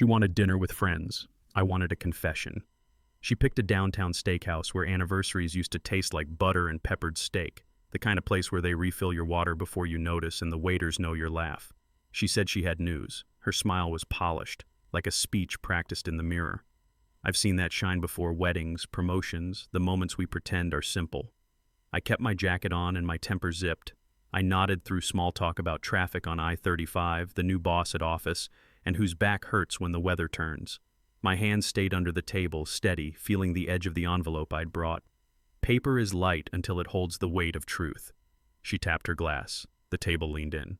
She wanted dinner with friends. I wanted a confession. She picked a downtown steakhouse where anniversaries used to taste like butter and peppered steak, the kind of place where they refill your water before you notice and the waiters know your laugh. She said she had news. Her smile was polished, like a speech practiced in the mirror. I've seen that shine before weddings, promotions, the moments we pretend are simple. I kept my jacket on and my temper zipped. I nodded through small talk about traffic on I-35, the new boss at office, and whose back hurts when the weather turns. My hand stayed under the table, steady, feeling the edge of the envelope I'd brought. Paper is light until it holds the weight of truth. She tapped her glass. The table leaned in.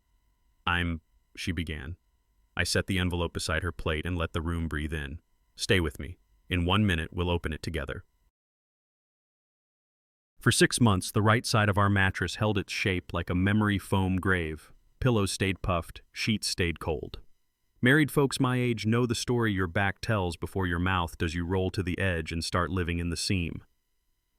She began. I set the envelope beside her plate and let the room breathe in. Stay with me. In 1 minute, we'll open it together. For 6 months, the right side of our mattress held its shape like a memory foam grave. Pillows stayed puffed, sheets stayed cold. Married folks my age know the story your back tells before your mouth does you roll to the edge and start living in the seam.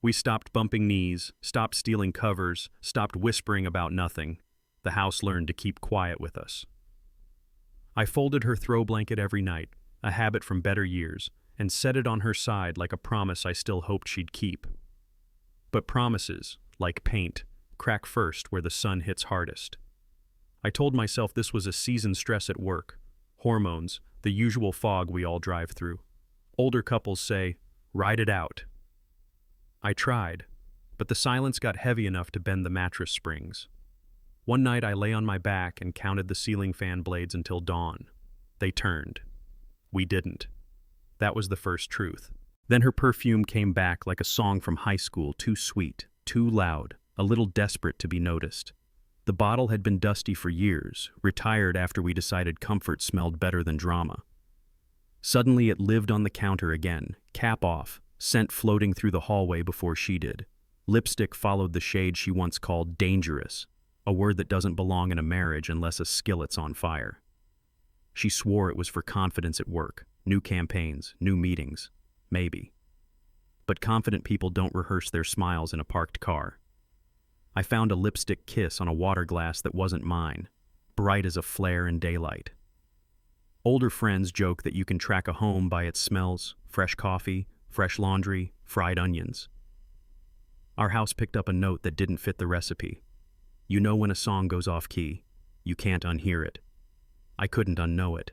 We stopped bumping knees, stopped stealing covers, stopped whispering about nothing. The house learned to keep quiet with us. I folded her throw blanket every night, a habit from better years, and set it on her side like a promise I still hoped she'd keep. But promises, like paint, crack first where the sun hits hardest. I told myself this was a seasoned stress at work. Hormones, the usual fog we all drive through. Older couples say, ride it out. I tried, but the silence got heavy enough to bend the mattress springs. One night I lay on my back and counted the ceiling fan blades until dawn. They turned. We didn't. That was the first truth. Then her perfume came back like a song from high school, too sweet, too loud, a little desperate to be noticed. The bottle had been dusty for years, retired after we decided comfort smelled better than drama. Suddenly it lived on the counter again, cap off, scent floating through the hallway before she did. Lipstick followed the shade she once called dangerous, a word that doesn't belong in a marriage unless a skillet's on fire. She swore it was for confidence at work, new campaigns, new meetings, maybe. But confident people don't rehearse their smiles in a parked car. I found a lipstick kiss on a water glass that wasn't mine, bright as a flare in daylight. Older friends joke that you can track a home by its smells, fresh coffee, fresh laundry, fried onions. Our house picked up a note that didn't fit the recipe. You know when a song goes off key, you can't unhear it. I couldn't unknow it.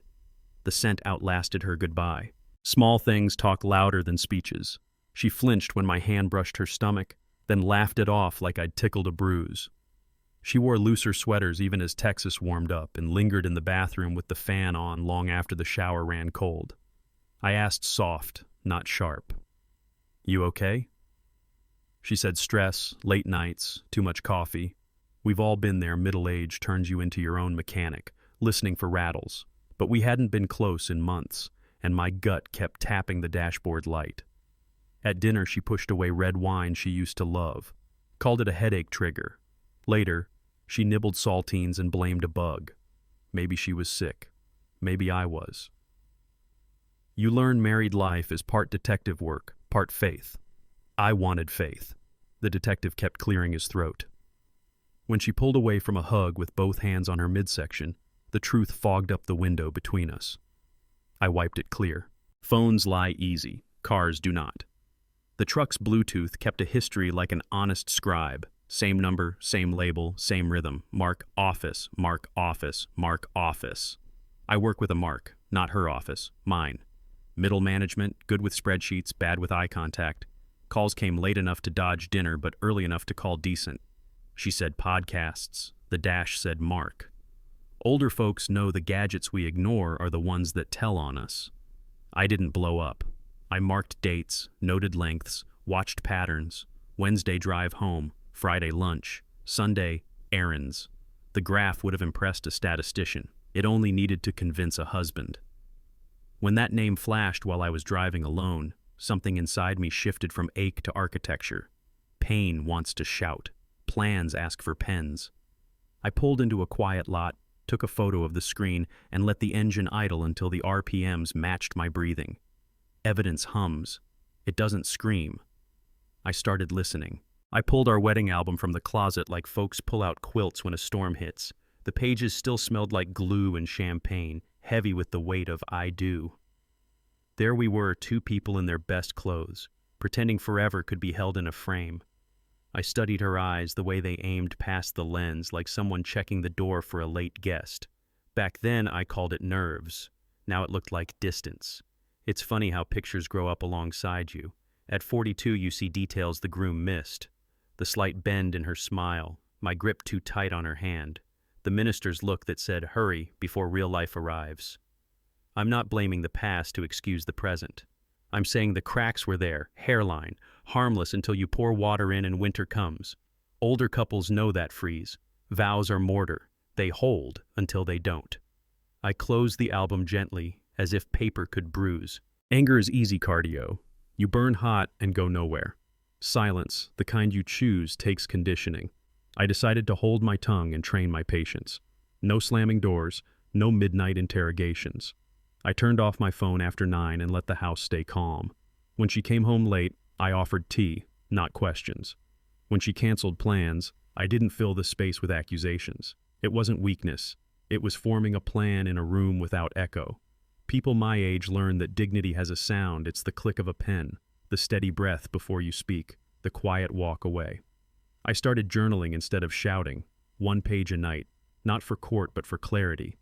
The scent outlasted her goodbye. Small things talk louder than speeches. She flinched when my hand brushed her stomach, then laughed it off like I'd tickled a bruise. She wore looser sweaters even as Texas warmed up and lingered in the bathroom with the fan on long after the shower ran cold. I asked soft, not sharp. You okay? She said stress, late nights, too much coffee. We've all been there. Middle age turns you into your own mechanic, listening for rattles. But we hadn't been close in months, and my gut kept tapping the dashboard light. At dinner, she pushed away red wine she used to love, called it a headache trigger. Later, she nibbled saltines and blamed a bug. Maybe she was sick. Maybe I was. You learn married life is part detective work, part faith. I wanted faith. The detective kept clearing his throat. When she pulled away from a hug with both hands on her midsection, the truth fogged up the window between us. I wiped it clear. Phones lie easy. Cars do not. The truck's Bluetooth kept a history like an honest scribe. Same number, same label, same rhythm. Mark office, mark office, mark office. I work with a mark, not her office, mine. Middle management, good with spreadsheets, bad with eye contact. Calls came late enough to dodge dinner, but early enough to call decent. She said podcasts. The dash said mark. Older folks know the gadgets we ignore are the ones that tell on us. I didn't blow up. I marked dates, noted lengths, watched patterns. Wednesday drive home, Friday lunch, Sunday errands. The graph would have impressed a statistician. It only needed to convince a husband. When that name flashed while I was driving alone, something inside me shifted from ache to architecture. Pain wants to shout. Plans ask for pens. I pulled into a quiet lot, took a photo of the screen, and let the engine idle until the RPMs matched my breathing. Evidence hums. It doesn't scream. I started listening. I pulled our wedding album from the closet like folks pull out quilts when a storm hits. The pages still smelled like glue and champagne, heavy with the weight of I do. There we were, two people in their best clothes, pretending forever could be held in a frame. I studied her eyes, the way they aimed past the lens, like someone checking the door for a late guest. Back then, I called it nerves. Now it looked like distance. It's funny how pictures grow up alongside you. At 42, you see details the groom missed. The slight bend in her smile, my grip too tight on her hand, the minister's look that said, "Hurry, before real life arrives." I'm not blaming the past to excuse the present. I'm saying the cracks were there, hairline, harmless until you pour water in and winter comes. Older couples know that freeze. Vows are mortar. They hold until they don't. I closed the album gently, as if paper could bruise. Anger is easy cardio. You burn hot and go nowhere. Silence, the kind you choose, takes conditioning. I decided to hold my tongue and train my patience. No slamming doors, no midnight interrogations. I turned off my phone after 9 and let the house stay calm. When she came home late, I offered tea, not questions. When she canceled plans, I didn't fill the space with accusations. It wasn't weakness. It was forming a plan in a room without echo. People my age learn that dignity has a sound. It's the click of a pen, the steady breath before you speak, the quiet walk away. I started journaling instead of shouting, 1 page a night, not for court but for clarity.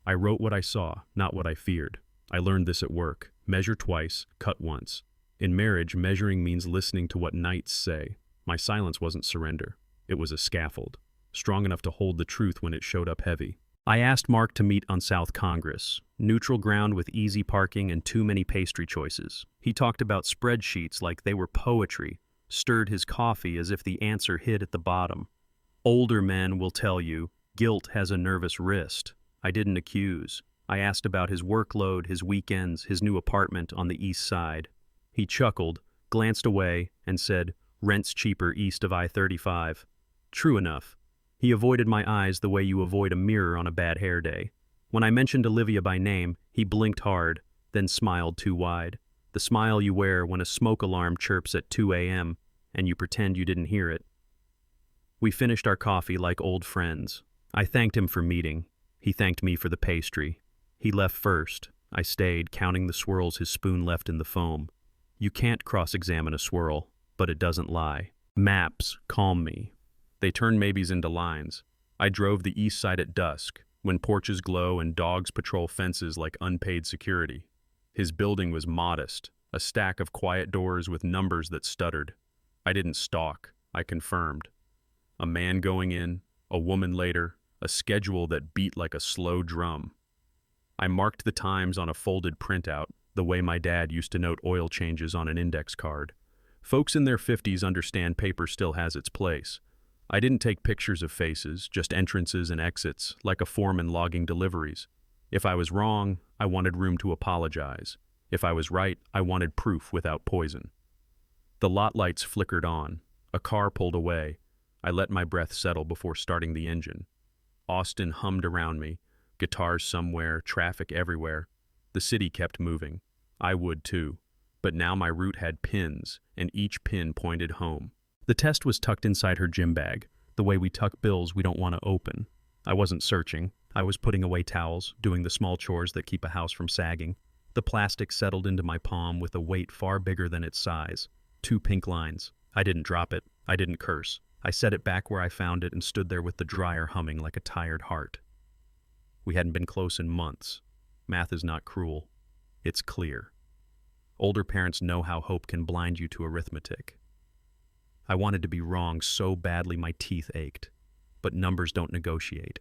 I wrote what I saw, not what I feared. I learned this at work. Measure twice, cut once. In marriage, measuring means listening to what knights say. My silence wasn't surrender. It was a scaffold, strong enough to hold the truth when it showed up heavy. I asked Mark to meet on South Congress, neutral ground with easy parking and too many pastry choices. He talked about spreadsheets like they were poetry, stirred his coffee as if the answer hid at the bottom. Older men will tell you, guilt has a nervous wrist. I didn't accuse. I asked about his workload, his weekends, his new apartment on the east side. He chuckled, glanced away, and said, "Rent's cheaper east of I-35. True enough. He avoided my eyes the way you avoid a mirror on a bad hair day. When I mentioned Olivia by name, he blinked hard, then smiled too wide. The smile you wear when a smoke alarm chirps at 2 a.m. and you pretend you didn't hear it. We finished our coffee like old friends. I thanked him for meeting. He thanked me for the pastry. He left first. I stayed, counting the swirls his spoon left in the foam. You can't cross-examine a swirl, but it doesn't lie. Maps calm me. They turn maybes into lines. I drove the east side at dusk, when porches glow and dogs patrol fences like unpaid security. His building was modest, a stack of quiet doors with numbers that stuttered. I didn't stalk, I confirmed. A man going in, a woman later, a schedule that beat like a slow drum. I marked the times on a folded printout, the way my dad used to note oil changes on an index card. Folks in their 50s understand paper still has its place. I didn't take pictures of faces, just entrances and exits, like a foreman logging deliveries. If I was wrong, I wanted room to apologize. If I was right, I wanted proof without poison. The lot lights flickered on. A car pulled away. I let my breath settle before starting the engine. Austin hummed around me. Guitars somewhere, traffic everywhere. The city kept moving. I would too. But now my route had pins, and each pin pointed home. The test was tucked inside her gym bag, the way we tuck bills we don't want to open. I wasn't searching. I was putting away towels, doing the small chores that keep a house from sagging. The plastic settled into my palm with a weight far bigger than its size. 2 pink lines. I didn't drop it. I didn't curse. I set it back where I found it and stood there with the dryer humming like a tired heart. We hadn't been close in months. Math is not cruel. It's clear. Older parents know how hope can blind you to arithmetic. I wanted to be wrong so badly my teeth ached, but numbers don't negotiate.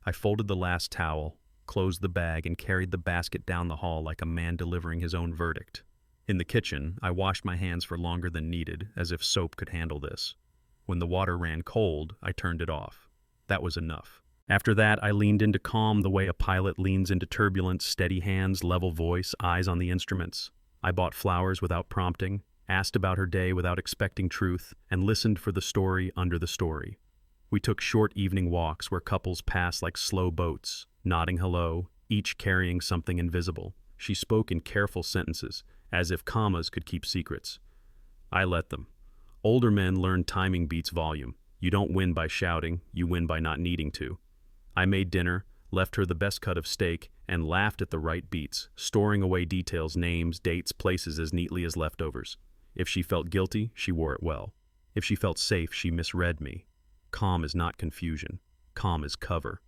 I folded the last towel, closed the bag, and carried the basket down the hall like a man delivering his own verdict. In the kitchen, I washed my hands for longer than needed, as if soap could handle this. When the water ran cold, I turned it off. That was enough. After that, I leaned into calm the way a pilot leans into turbulence, steady hands, level voice, eyes on the instruments. I bought flowers without prompting, asked about her day without expecting truth, and listened for the story under the story. We took short evening walks where couples pass like slow boats, nodding hello, each carrying something invisible. She spoke in careful sentences, as if commas could keep secrets. I let them. Older men learn timing beats volume. You don't win by shouting, you win by not needing to. I made dinner, left her the best cut of steak, and laughed at the right beats, storing away details, names, dates, places as neatly as leftovers. If she felt guilty, she wore it well. If she felt safe, she misread me. Calm is not confusion. Calm is cover.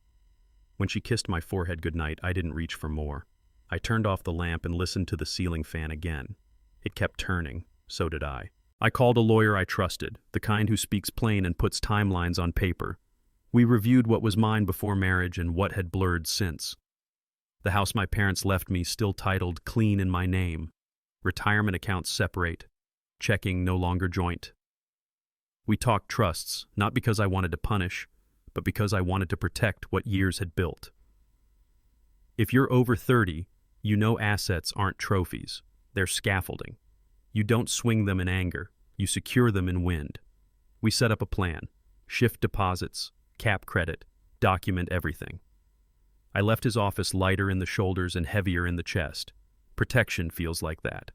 When she kissed my forehead goodnight, I didn't reach for more. I turned off the lamp and listened to the ceiling fan again. It kept turning. So did I. I called a lawyer I trusted, the kind who speaks plain and puts timelines on paper. We reviewed what was mine before marriage and what had blurred since. The house my parents left me still titled clean in my name. Retirement accounts separate. Checking no longer joint. We talked trusts, not because I wanted to punish, but because I wanted to protect what years had built. If you're over 30, you know assets aren't trophies. They're scaffolding. You don't swing them in anger. You secure them in wind. We set up a plan. Shift deposits, cap credit, document everything. I left his office lighter in the shoulders and heavier in the chest. Protection feels like that.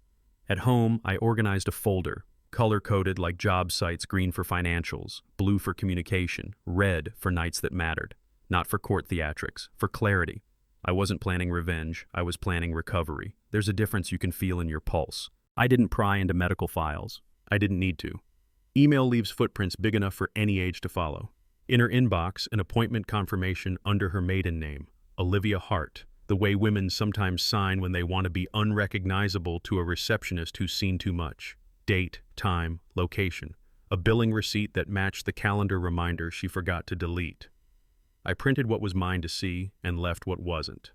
At home, I organized a folder, color-coded like job sites, green for financials, blue for communication, red for nights that mattered. Not for court theatrics, for clarity. I wasn't planning revenge, I was planning recovery. There's a difference you can feel in your pulse. I didn't pry into medical files. I didn't need to. Email leaves footprints big enough for any age to follow. In her inbox, an appointment confirmation under her maiden name, Olivia Hart, the way women sometimes sign when they want to be unrecognizable to a receptionist who's seen too much. Date, time, location. A billing receipt that matched the calendar reminder she forgot to delete. I printed what was mine to see and left what wasn't.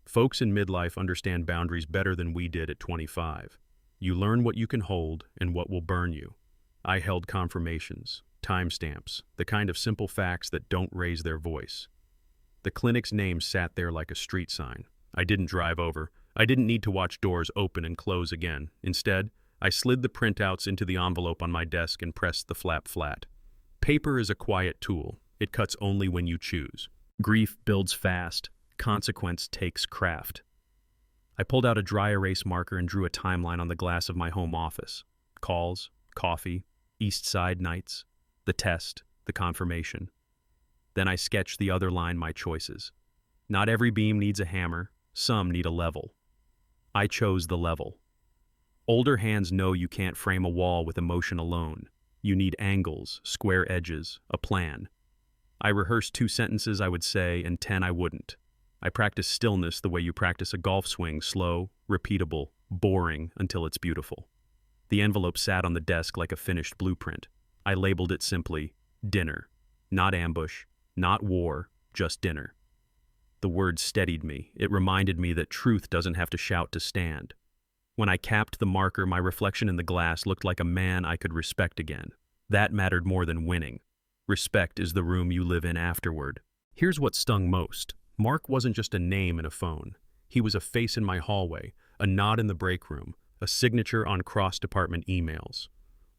Folks in midlife understand boundaries better than we did at 25. You learn what you can hold and what will burn you. I held confirmations, timestamps, the kind of simple facts that don't raise their voice. The clinic's name sat there like a street sign. I didn't drive over. I didn't need to watch doors open and close again. Instead, I slid the printouts into the envelope on my desk and pressed the flap flat. Paper is a quiet tool. It cuts only when you choose. Grief builds fast. Consequence takes craft. I pulled out a dry erase marker and drew a timeline on the glass of my home office. Calls, coffee, East Side nights, the test, the confirmation. Then I sketched the other line, my choices. Not every beam needs a hammer. Some need a level. I chose the level. Older hands know you can't frame a wall with emotion alone. You need angles, square edges, a plan. I rehearsed 2 sentences I would say and 10 I wouldn't. I practiced stillness the way you practice a golf swing, slow, repeatable, boring until it's beautiful. The envelope sat on the desk like a finished blueprint. I labeled it simply, dinner. Not ambush, not war, just dinner. The word steadied me. It reminded me that truth doesn't have to shout to stand. When I capped the marker, my reflection in the glass looked like a man I could respect again. That mattered more than winning. Respect is the room you live in afterward. Here's what stung most. Mark wasn't just a name in a phone. He was a face in my hallway, a nod in the break room, a signature on cross-department emails.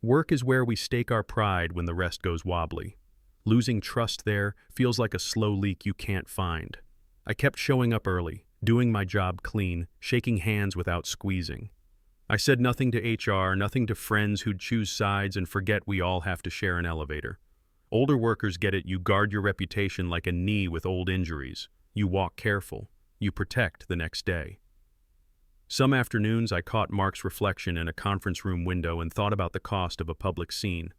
Work is where we stake our pride when the rest goes wobbly. Losing trust there feels like a slow leak you can't find. I kept showing up early, doing my job clean, shaking hands without squeezing. I said nothing to HR, nothing to friends who'd choose sides and forget we all have to share an elevator. Older workers get it. You guard your reputation like a knee with old injuries. You walk careful. You protect the next day. Some afternoons I caught Mark's reflection in a conference room window and thought about the cost of a public scene.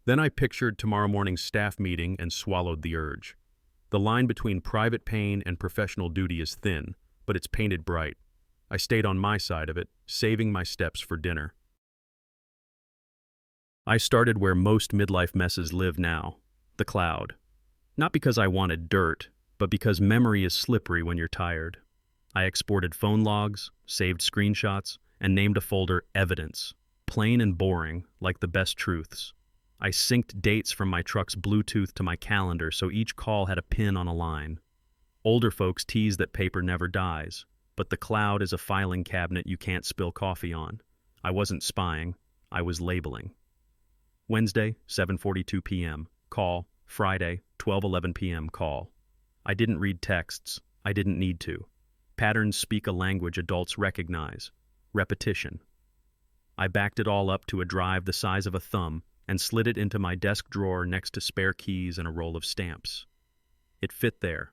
Then I pictured tomorrow morning's staff meeting and swallowed the urge. The line between private pain and professional duty is thin, but it's painted bright. I stayed on my side of it, saving my steps for dinner. I started where most midlife messes live now, the cloud. Not because I wanted dirt, but because memory is slippery when you're tired. I exported phone logs, saved screenshots, and named a folder Evidence, plain and boring, like the best truths. I synced dates from my truck's Bluetooth to my calendar so each call had a pin on a line. Older folks tease that paper never dies, but the cloud is a filing cabinet you can't spill coffee on. I wasn't spying, I was labeling. Wednesday, 7:42 p.m., call. Friday, 12:11 p.m., call. I didn't read texts. I didn't need to. Patterns speak a language adults recognize. Repetition. I backed it all up to a drive the size of a thumb and slid it into my desk drawer next to spare keys and a roll of stamps. It fit there.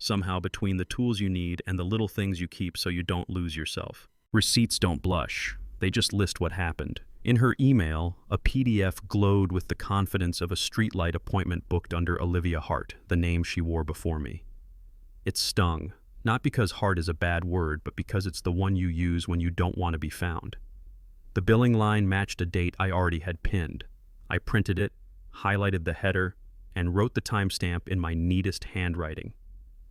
somehow between the tools you need and the little things you keep so you don't lose yourself. Receipts don't blush. They just list what happened. In her email, a PDF glowed with the confidence of a streetlight appointment booked under Olivia Hart, the name she wore before me. It stung, not because Hart is a bad word, but because it's the one you use when you don't want to be found. The billing line matched a date I already had pinned. I printed it, highlighted the header, and wrote the timestamp in my neatest handwriting.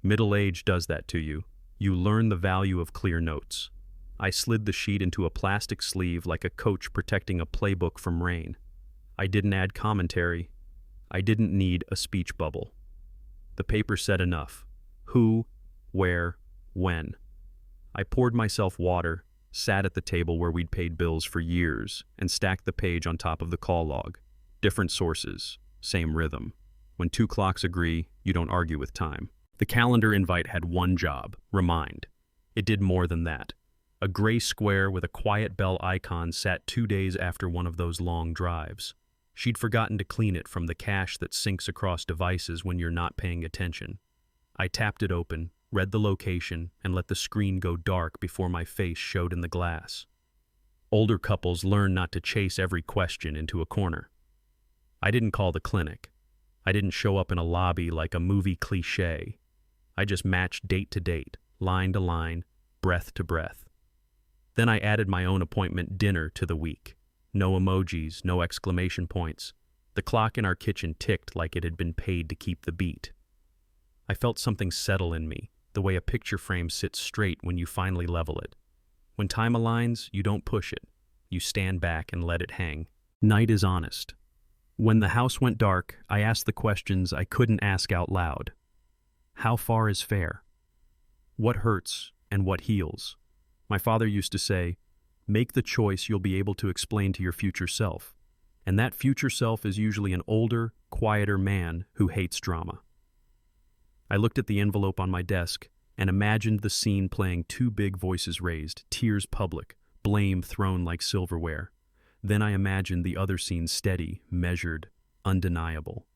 Middle age does that to you. You learn the value of clear notes. I slid the sheet into a plastic sleeve like a coach protecting a playbook from rain. I didn't add commentary. I didn't need a speech bubble. The paper said enough. Who, where, when. I poured myself water, sat at the table where we'd paid bills for years, and stacked the page on top of the call log. Different sources, same rhythm. When two clocks agree, you don't argue with time. The calendar invite had one job: remind. It did more than that. A gray square with a quiet bell icon sat 2 days after one of those long drives. She'd forgotten to clean it from the cache that syncs across devices when you're not paying attention. I tapped it open, read the location, and let the screen go dark before my face showed in the glass. Older couples learn not to chase every question into a corner. I didn't call the clinic. I didn't show up in a lobby like a movie cliché. I just matched date to date, line to line, breath to breath. Then I added my own appointment dinner to the week. No emojis, no exclamation points. The clock in our kitchen ticked like it had been paid to keep the beat. I felt something settle in me, the way a picture frame sits straight when you finally level it. When time aligns, you don't push it. You stand back and let it hang. Night is honest. When the house went dark, I asked the questions I couldn't ask out loud. How far is fair? What hurts and what heals? My father used to say, make the choice you'll be able to explain to your future self. And that future self is usually an older, quieter man who hates drama. I looked at the envelope on my desk and imagined the scene playing, two big voices raised, tears public, blame thrown like silverware. Then I imagined the other scene steady, measured, undeniable.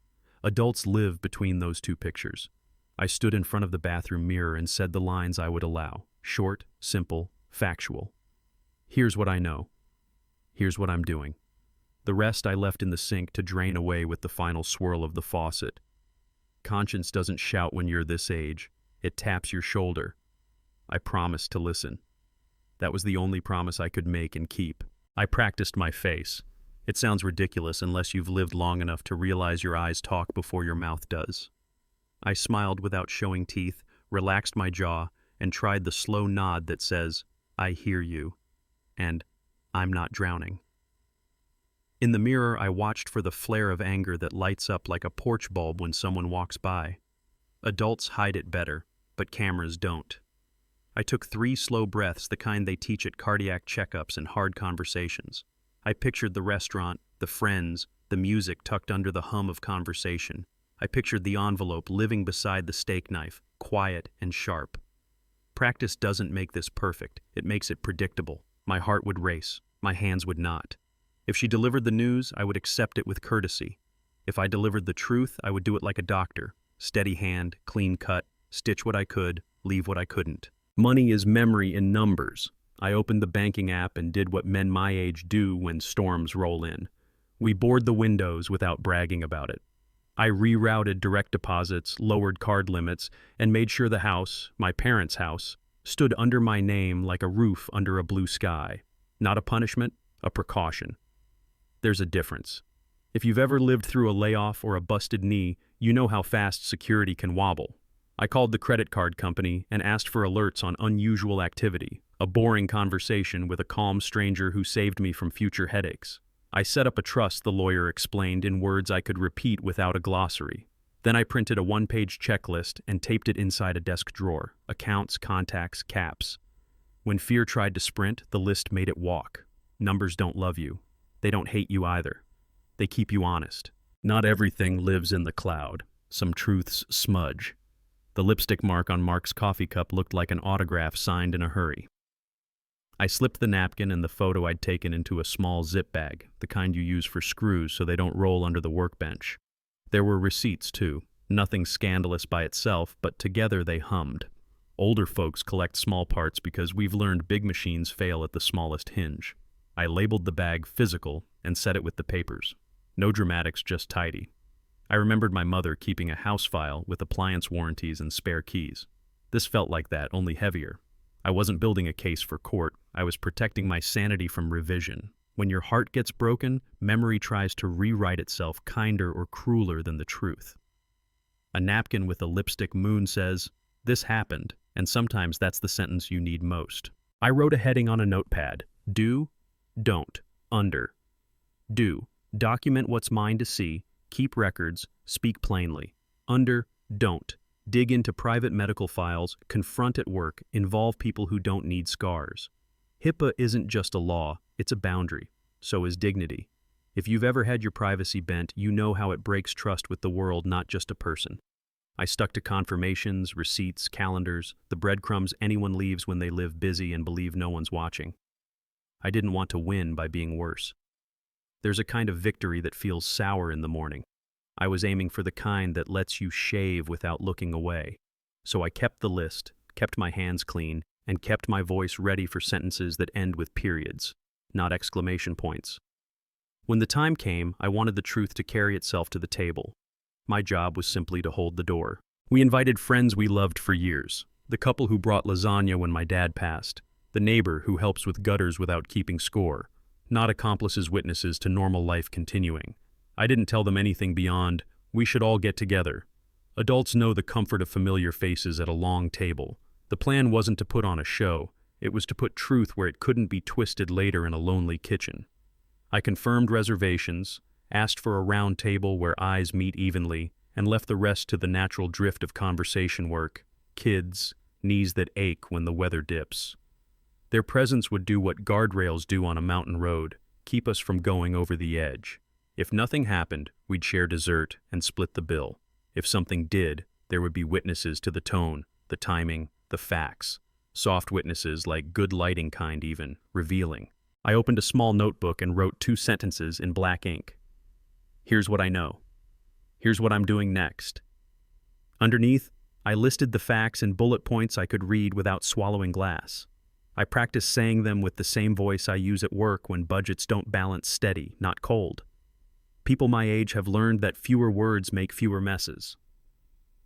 Adults live between those two pictures. I stood in front of the bathroom mirror and said the lines I would allow, short, simple, factual. Here's what I know. Here's what I'm doing. The rest I left in the sink to drain away with the final swirl of the faucet. Conscience doesn't shout when you're this age. It taps your shoulder. I promised to listen. That was the only promise I could make and keep. I practiced my face. It sounds ridiculous unless you've lived long enough to realize your eyes talk before your mouth does. I smiled without showing teeth, relaxed my jaw, and tried the slow nod that says, I hear you, and I'm not drowning. In the mirror, I watched for the flare of anger that lights up like a porch bulb when someone walks by. Adults hide it better, but cameras don't. I took 3 slow breaths, the kind they teach at cardiac checkups and hard conversations. I pictured the restaurant, the friends, the music tucked under the hum of conversation. I pictured the envelope living beside the steak knife, quiet and sharp. Practice doesn't make this perfect. It makes it predictable. My heart would race. My hands would not. If she delivered the news, I would accept it with courtesy. If I delivered the truth, I would do it like a doctor. Steady hand, clean cut, stitch what I could, leave what I couldn't. Money is memory in numbers. I opened the banking app and did what men my age do when storms roll in. We board the windows without bragging about it. I rerouted direct deposits, lowered card limits, and made sure the house, my parents' house, stood under my name like a roof under a blue sky. Not a punishment, a precaution. There's a difference. If you've ever lived through a layoff or a busted knee, you know how fast security can wobble. I called the credit card company and asked for alerts on unusual activity, a boring conversation with a calm stranger who saved me from future headaches. I set up a trust, the lawyer explained in words I could repeat without a glossary. Then I printed a 1-page checklist and taped it inside a desk drawer. Accounts, contacts, caps. When fear tried to sprint, the list made it walk. Numbers don't love you. They don't hate you either. They keep you honest. Not everything lives in the cloud. Some truths smudge. The lipstick mark on Mark's coffee cup looked like an autograph signed in a hurry. I slipped the napkin and the photo I'd taken into a small zip bag, the kind you use for screws so they don't roll under the workbench. There were receipts, too. Nothing scandalous by itself, but together they hummed. Older folks collect small parts because we've learned big machines fail at the smallest hinge. I labeled the bag physical and set it with the papers. No dramatics, just tidy. I remembered my mother keeping a house file with appliance warranties and spare keys. This felt like that, only heavier. I wasn't building a case for court. I was protecting my sanity from revision. When your heart gets broken, memory tries to rewrite itself kinder or crueler than the truth. A napkin with a lipstick moon says, "This happened," and sometimes that's the sentence you need most. I wrote a heading on a notepad. Do, don't, under. Do, document what's mine to see, keep records, speak plainly. Under, don't, dig into private medical files, confront at work, involve people who don't need scars. HIPAA isn't just a law, it's a boundary. So is dignity. If you've ever had your privacy bent, you know how it breaks trust with the world, not just a person. I stuck to confirmations, receipts, calendars, the breadcrumbs anyone leaves when they live busy and believe no one's watching. I didn't want to win by being worse. There's a kind of victory that feels sour in the morning. I was aiming for the kind that lets you shave without looking away. So I kept the list, kept my hands clean, and kept my voice ready for sentences that end with periods, not exclamation points. When the time came, I wanted the truth to carry itself to the table. My job was simply to hold the door. We invited friends we loved for years. The couple who brought lasagna when my dad passed. The neighbor who helps with gutters without keeping score. Not accomplices, witnesses to normal life continuing. I didn't tell them anything beyond, we should all get together. Adults know the comfort of familiar faces at a long table. The plan wasn't to put on a show. It was to put truth where it couldn't be twisted later in a lonely kitchen. I confirmed reservations, asked for a round table where eyes meet evenly, and left the rest to the natural drift of conversation work. Kids, knees that ache when the weather dips. Their presence would do what guardrails do on a mountain road, keep us from going over the edge. If nothing happened, we'd share dessert and split the bill. If something did, there would be witnesses to the tone, the timing, the facts. Soft witnesses, like good lighting kind even, revealing. I opened a small notebook and wrote 2 sentences in black ink. Here's what I know. Here's what I'm doing next. Underneath, I listed the facts in bullet points I could read without swallowing glass. I practiced saying them with the same voice I use at work when budgets don't balance steady, not cold. People my age have learned that fewer words make fewer messes.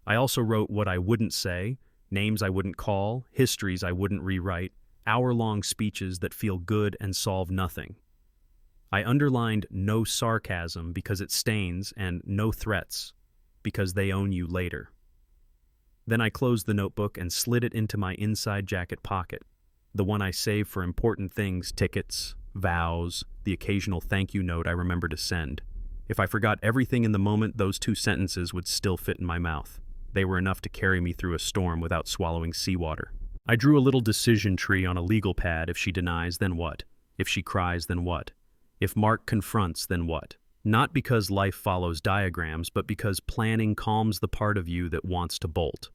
I also wrote what I wouldn't say, names I wouldn't call, histories I wouldn't rewrite, hour-long speeches that feel good and solve nothing. I underlined no sarcasm because it stains, and no threats because they own you later. Then I closed the notebook and slid it into my inside jacket pocket, the one I save for important things, tickets, vows, the occasional thank you note I remember to send. If I forgot everything in the moment, those 2 sentences would still fit in my mouth. They were enough to carry me through a storm without swallowing seawater. I drew a little decision tree on a legal pad. If she denies, then what? If she cries, then what? If Mark confronts, then what? Not because life follows diagrams, but because planning calms the part of you that wants to bolt.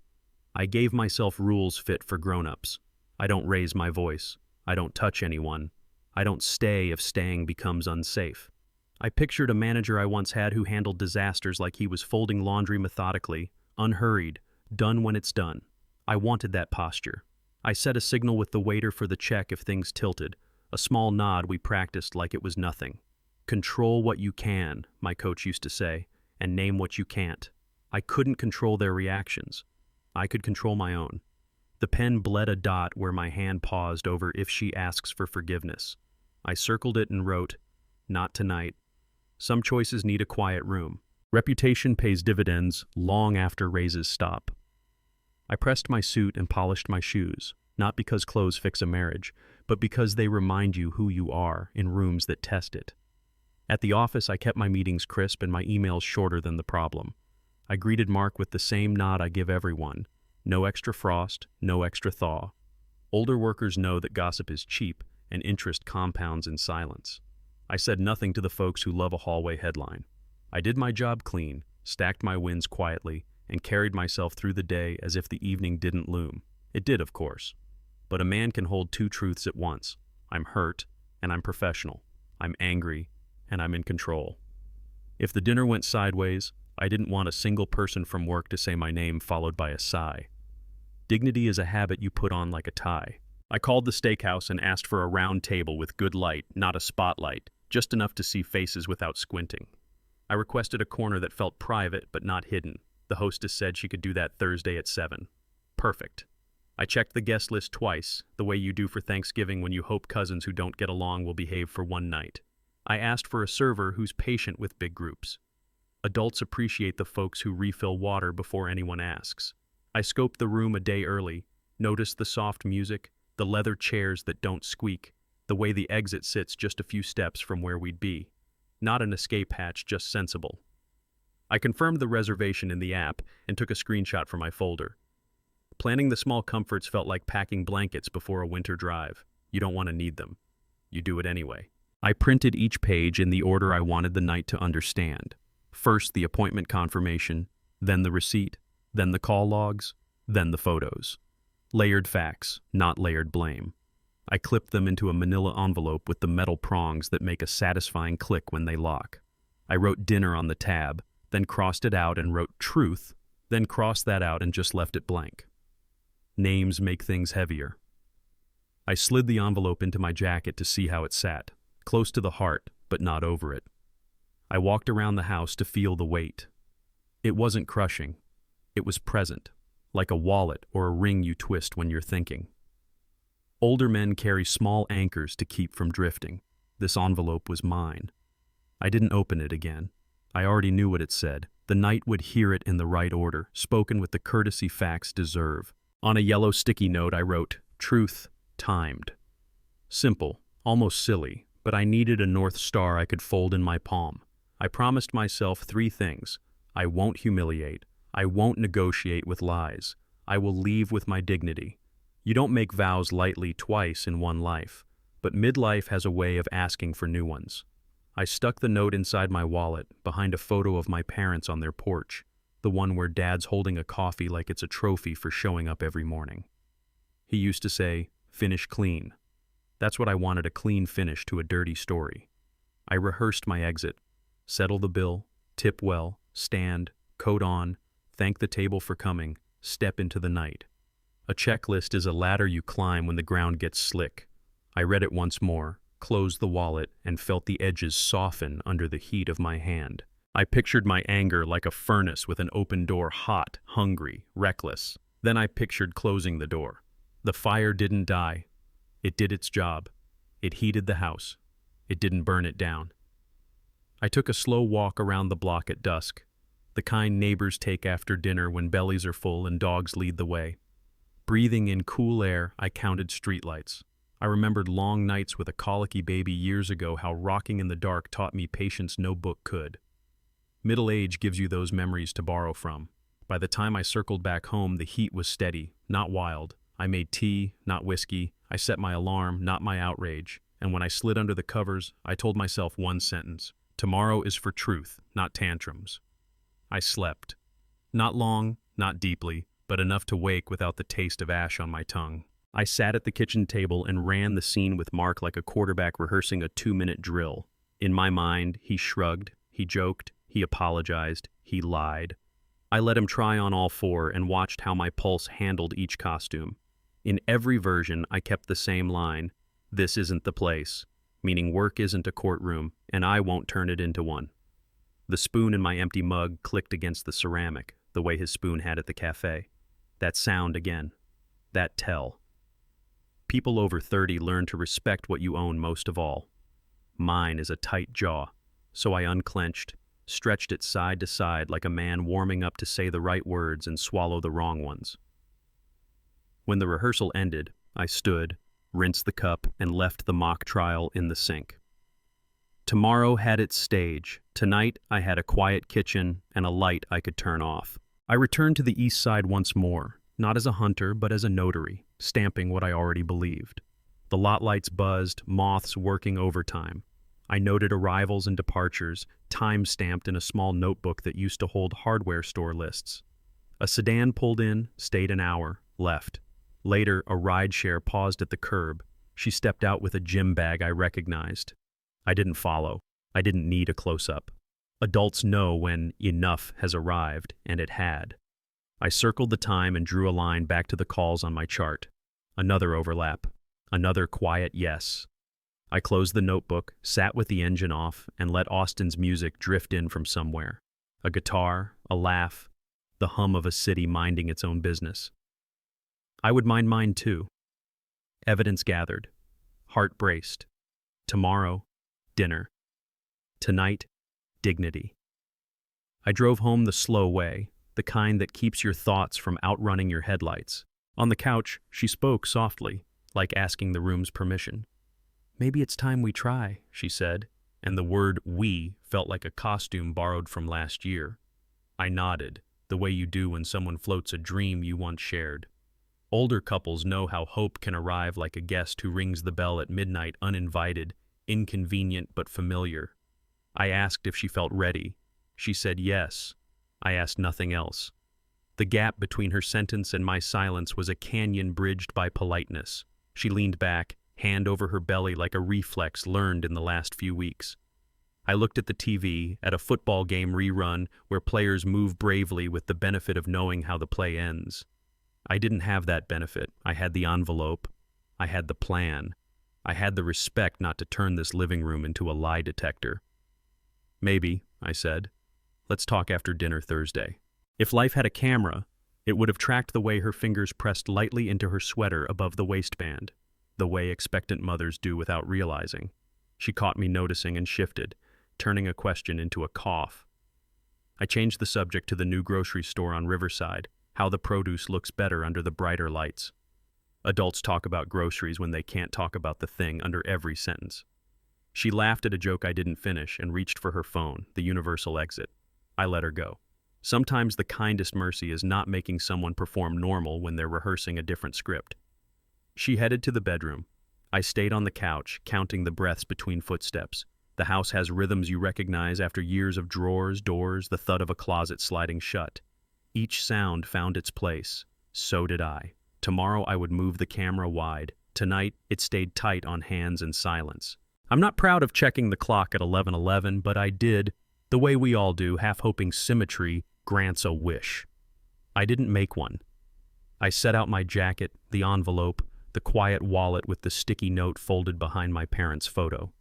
I gave myself rules fit for grown-ups. I don't raise my voice. I don't touch anyone. I don't stay if staying becomes unsafe. I pictured a manager I once had who handled disasters like he was folding laundry methodically, unhurried, done when it's done. I wanted that posture. I set a signal with the waiter for the check if things tilted, a small nod we practiced like it was nothing. Control what you can, my coach used to say, and name what you can't. I couldn't control their reactions. I could control my own. The pen bled a dot where my hand paused over if she asks for forgiveness. I circled it and wrote, not tonight. Some choices need a quiet room. Reputation pays dividends long after raises stop. I pressed my suit and polished my shoes, not because clothes fix a marriage, but because they remind you who you are in rooms that test it. At the office, I kept my meetings crisp and my emails shorter than the problem. I greeted Mark with the same nod I give everyone. No extra frost, no extra thaw. Older workers know that gossip is cheap and interest compounds in silence. I said nothing to the folks who love a hallway headline. I did my job clean, stacked my wins quietly, and carried myself through the day as if the evening didn't loom. It did, of course. But a man can hold 2 truths at once. I'm hurt, and I'm professional. I'm angry, and I'm in control. If the dinner went sideways, I didn't want a single person from work to say my name followed by a sigh. Dignity is a habit you put on like a tie. I called the steakhouse and asked for a round table with good light, not a spotlight, just enough to see faces without squinting. I requested a corner that felt private but not hidden. The hostess said she could do that Thursday at 7. Perfect. I checked the guest list twice, the way you do for Thanksgiving when you hope cousins who don't get along will behave for one night. I asked for a server who's patient with big groups. Adults appreciate the folks who refill water before anyone asks. I scoped the room a day early, noticed the soft music, the leather chairs that don't squeak, the way the exit sits just a few steps from where we'd be. Not an escape hatch, just sensible. I confirmed the reservation in the app and took a screenshot for my folder. Planning the small comforts felt like packing blankets before a winter drive. You don't want to need them. You do it anyway. I printed each page in the order I wanted the night to understand. First the appointment confirmation, then the receipt, then the call logs, then the photos. Layered facts, not layered blame. I clipped them into a manila envelope with the metal prongs that make a satisfying click when they lock. I wrote dinner on the tab, then crossed it out and wrote truth, then crossed that out and just left it blank. Names make things heavier. I slid the envelope into my jacket to see how it sat, close to the heart, but not over it. I walked around the house to feel the weight. It wasn't crushing. It was present, like a wallet or a ring you twist when you're thinking. Older men carry small anchors to keep from drifting. This envelope was mine. I didn't open it again. I already knew what it said. The night would hear it in the right order, spoken with the courtesy facts deserve. On a yellow sticky note I wrote, truth, timed. Simple, almost silly, but I needed a North Star I could fold in my palm. I promised myself 3 things. I won't humiliate. I won't negotiate with lies. I will leave with my dignity. You don't make vows lightly twice in one life, but midlife has a way of asking for new ones. I stuck the note inside my wallet, behind a photo of my parents on their porch, the one where Dad's holding a coffee like it's a trophy for showing up every morning. He used to say, finish clean. That's what I wanted, a clean finish to a dirty story. I rehearsed my exit. Settle the bill, tip well, stand, coat on, thank the table for coming, step into the night. A checklist is a ladder you climb when the ground gets slick. I read it once more, closed the wallet, and felt the edges soften under the heat of my hand. I pictured my anger like a furnace with an open door, hot, hungry, reckless. Then I pictured closing the door. The fire didn't die. It did its job. It heated the house. It didn't burn it down. I took a slow walk around the block at dusk, the kind neighbors take after dinner when bellies are full and dogs lead the way. Breathing in cool air, I counted streetlights. I remembered long nights with a colicky baby years ago, how rocking in the dark taught me patience no book could. Middle age gives you those memories to borrow from. By the time I circled back home, the heat was steady, not wild. I made tea, not whiskey. I set my alarm, not my outrage. And when I slid under the covers, I told myself one sentence. Tomorrow is for truth, not tantrums. I slept. Not long, not deeply, but enough to wake without the taste of ash on my tongue. I sat at the kitchen table and ran the scene with Mark like a quarterback rehearsing a 2-minute drill. In my mind, he shrugged, he joked, he apologized, he lied. I let him try on all 4 and watched how my pulse handled each costume. In every version, I kept the same line, "This isn't the place," meaning work isn't a courtroom, and I won't turn it into one. The spoon in my empty mug clicked against the ceramic, the way his spoon had at the cafe. That sound again. That tell. People over 30 learn to respect what you own most of all. Mine is a tight jaw, so I unclenched, stretched it side to side like a man warming up to say the right words and swallow the wrong ones. When the rehearsal ended, I stood, rinsed the cup, and left the mock trial in the sink. Tomorrow had its stage. Tonight I had a quiet kitchen and a light I could turn off. I returned to the east side once more, not as a hunter but as a notary, stamping what I already believed. The lot lights buzzed, moths working overtime. I noted arrivals and departures, time-stamped in a small notebook that used to hold hardware store lists. A sedan pulled in, stayed an hour, left. Later, a rideshare paused at the curb. She stepped out with a gym bag I recognized. I didn't follow. I didn't need a close-up. Adults know when enough has arrived, and it had. I circled the time and drew a line back to the calls on my chart. Another overlap. Another quiet yes. I closed the notebook, sat with the engine off, and let Austin's music drift in from somewhere. A guitar, a laugh, the hum of a city minding its own business. I would mind mine too. Evidence gathered. Heart braced. Tomorrow, dinner. Tonight, dignity. I drove home the slow way, the kind that keeps your thoughts from outrunning your headlights. On the couch, she spoke softly, like asking the room's permission. "Maybe it's time we try," she said, and the word "we" felt like a costume borrowed from last year. I nodded, the way you do when someone floats a dream you once shared. Older couples know how hope can arrive like a guest who rings the bell at midnight uninvited, inconvenient but familiar. I asked if she felt ready. She said yes. I asked nothing else. The gap between her sentence and my silence was a canyon bridged by politeness. She leaned back, hand over her belly like a reflex learned in the last few weeks. I looked at the TV, at a football game rerun where players move bravely with the benefit of knowing how the play ends. I didn't have that benefit. I had the envelope. I had the plan. I had the respect not to turn this living room into a lie detector. "Maybe," I said. "Let's talk after dinner Thursday." If life had a camera, it would have tracked the way her fingers pressed lightly into her sweater above the waistband, the way expectant mothers do without realizing. She caught me noticing and shifted, turning a question into a cough. I changed the subject to the new grocery store on Riverside, how the produce looks better under the brighter lights. Adults talk about groceries when they can't talk about the thing under every sentence. She laughed at a joke I didn't finish and reached for her phone, the universal exit. I let her go. Sometimes the kindest mercy is not making someone perform normal when they're rehearsing a different script. She headed to the bedroom. I stayed on the couch, counting the breaths between footsteps. The house has rhythms you recognize after years of drawers, doors, the thud of a closet sliding shut. Each sound found its place. So did I. Tomorrow I would move the camera wide. Tonight, it stayed tight on hands and silence. I'm not proud of checking the clock at 11:11, but I did, the way we all do, half hoping symmetry grants a wish. I didn't make one. I set out my jacket, the envelope, the quiet wallet with the sticky note folded behind my parents' photo.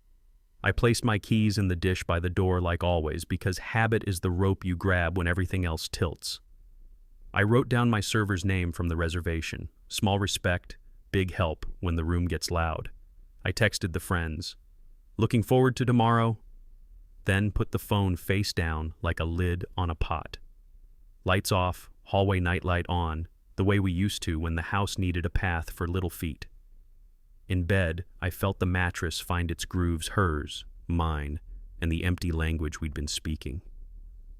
I placed my keys in the dish by the door like always, because habit is the rope you grab when everything else tilts. I wrote down my server's name from the reservation. Small respect, big help when the room gets loud. I texted the friends. Looking forward to tomorrow? Then put the phone face down like a lid on a pot. Lights off, hallway nightlight on, the way we used to when the house needed a path for little feet. In bed, I felt the mattress find its grooves, hers, mine, and the empty language we'd been speaking.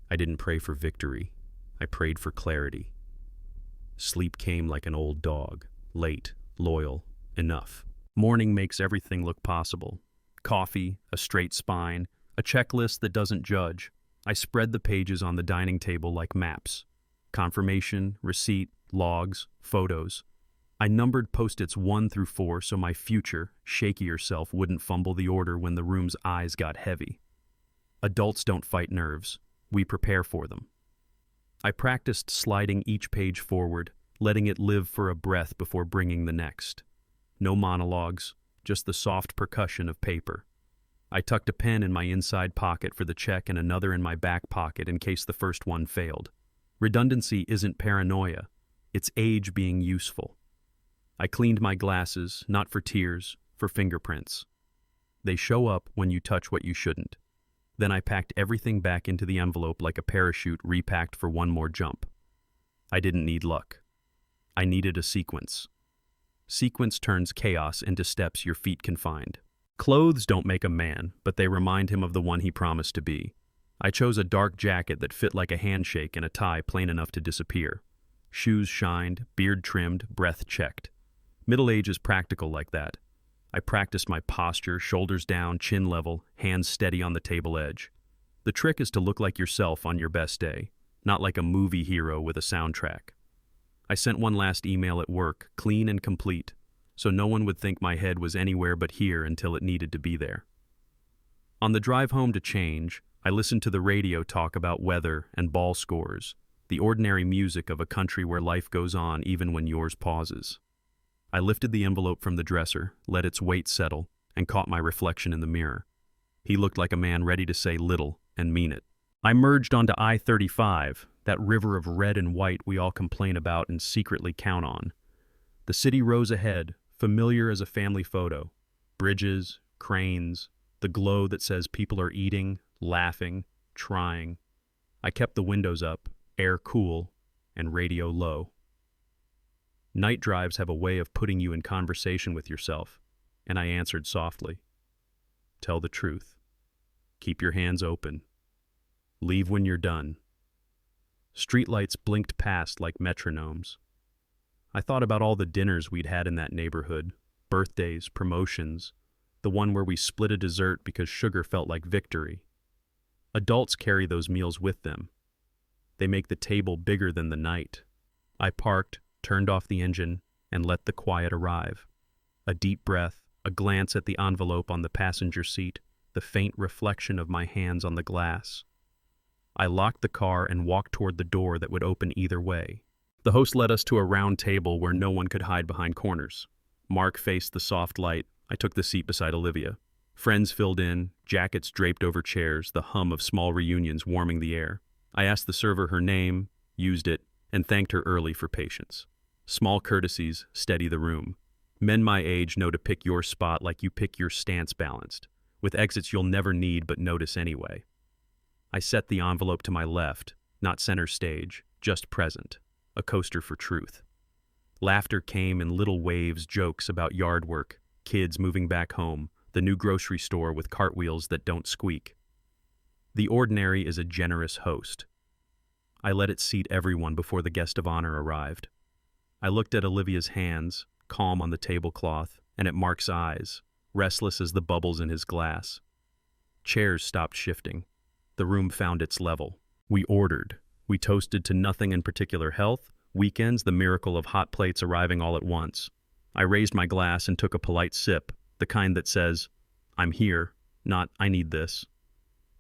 I didn't pray for victory. I prayed for clarity. Sleep came like an old dog, late, loyal, enough. Morning makes everything look possible. Coffee, a straight spine, a checklist that doesn't judge. I spread the pages on the dining table like maps. Confirmation, receipt, logs, photos. I numbered Post-its 1 through 4 so my future, shakier self wouldn't fumble the order when the room's eyes got heavy. Adults don't fight nerves. We prepare for them. I practiced sliding each page forward, letting it live for a breath before bringing the next. No monologues, just the soft percussion of paper. I tucked a pen in my inside pocket for the check and another in my back pocket in case the first one failed. Redundancy isn't paranoia. It's age being useful. I cleaned my glasses, not for tears, for fingerprints. They show up when you touch what you shouldn't. Then I packed everything back into the envelope like a parachute repacked for one more jump. I didn't need luck. I needed a sequence. Sequence turns chaos into steps your feet can find. Clothes don't make a man, but they remind him of the one he promised to be. I chose a dark jacket that fit like a handshake and a tie plain enough to disappear. Shoes shined, beard trimmed, breath checked. Middle age is practical like that. I practiced my posture, shoulders down, chin level, hands steady on the table edge. The trick is to look like yourself on your best day, not like a movie hero with a soundtrack. I sent one last email at work, clean and complete, so no one would think my head was anywhere but here until it needed to be there. On the drive home to change, I listened to the radio talk about weather and ball scores, the ordinary music of a country where life goes on even when yours pauses. I lifted the envelope from the dresser, let its weight settle, and caught my reflection in the mirror. He looked like a man ready to say little and mean it. I merged onto I-35, that river of red and white we all complain about and secretly count on. The city rose ahead, familiar as a family photo. Bridges, cranes, the glow that says people are eating, laughing, trying. I kept the windows up, air cool, and radio low. Night drives have a way of putting you in conversation with yourself, and I answered softly. Tell the truth. Keep your hands open. Leave when you're done. Streetlights blinked past like metronomes. I thought about all the dinners we'd had in that neighborhood, birthdays, promotions, the one where we split a dessert because sugar felt like victory. Adults carry those meals with them. They make the table bigger than the night. I parked, turned off the engine, and let the quiet arrive. A deep breath, a glance at the envelope on the passenger seat, the faint reflection of my hands on the glass. I locked the car and walked toward the door that would open either way. The host led us to a round table where no one could hide behind corners. Mark faced the soft light. I took the seat beside Olivia. Friends filled in, jackets draped over chairs, the hum of small reunions warming the air. I asked the server her name, used it, and thanked her early for patience. Small courtesies steady the room. Men my age know to pick your spot like you pick your stance balanced, with exits you'll never need but notice anyway. I set the envelope to my left, not center stage, just present, a coaster for truth. Laughter came in little waves, jokes about yard work, kids moving back home, the new grocery store with cartwheels that don't squeak. The ordinary is a generous host. I let it seat everyone before the guest of honor arrived. I looked at Olivia's hands, calm on the tablecloth, and at Mark's eyes, restless as the bubbles in his glass. Chairs stopped shifting. The room found its level. We ordered. We toasted to nothing in particular: health, weekends, the miracle of hot plates arriving all at once. I raised my glass and took a polite sip, the kind that says, I'm here, not I need this.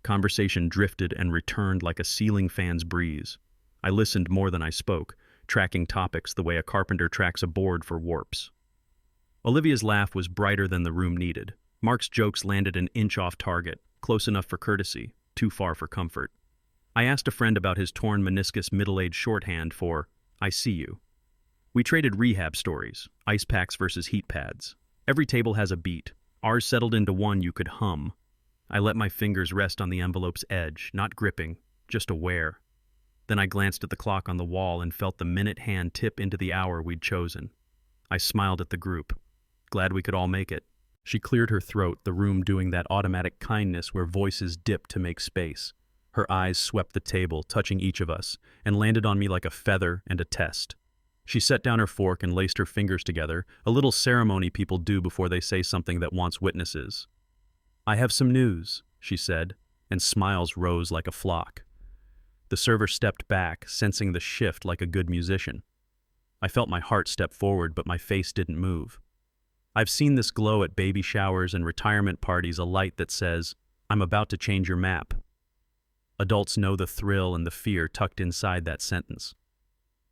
Conversation drifted and returned like a ceiling fan's breeze. I listened more than I spoke, tracking topics the way a carpenter tracks a board for warps. Olivia's laugh was brighter than the room needed. Mark's jokes landed an inch off target, close enough for courtesy, too far for comfort. I asked a friend about his torn meniscus middle-aged shorthand for, I see you. We traded rehab stories, ice packs versus heat pads. Every table has a beat. Ours settled into one you could hum. I let my fingers rest on the envelope's edge, not gripping, just aware. Then I glanced at the clock on the wall and felt the minute hand tip into the hour we'd chosen. I smiled at the group, glad we could all make it. She cleared her throat, the room doing that automatic kindness where voices dip to make space. Her eyes swept the table, touching each of us, and landed on me like a feather and a test. She set down her fork and laced her fingers together, a little ceremony people do before they say something that wants witnesses. I have some news, she said, and smiles rose like a flock. The server stepped back, sensing the shift like a good musician. I felt my heart step forward, but my face didn't move. I've seen this glow at baby showers and retirement parties, a light that says, I'm about to change your map. Adults know the thrill and the fear tucked inside that sentence.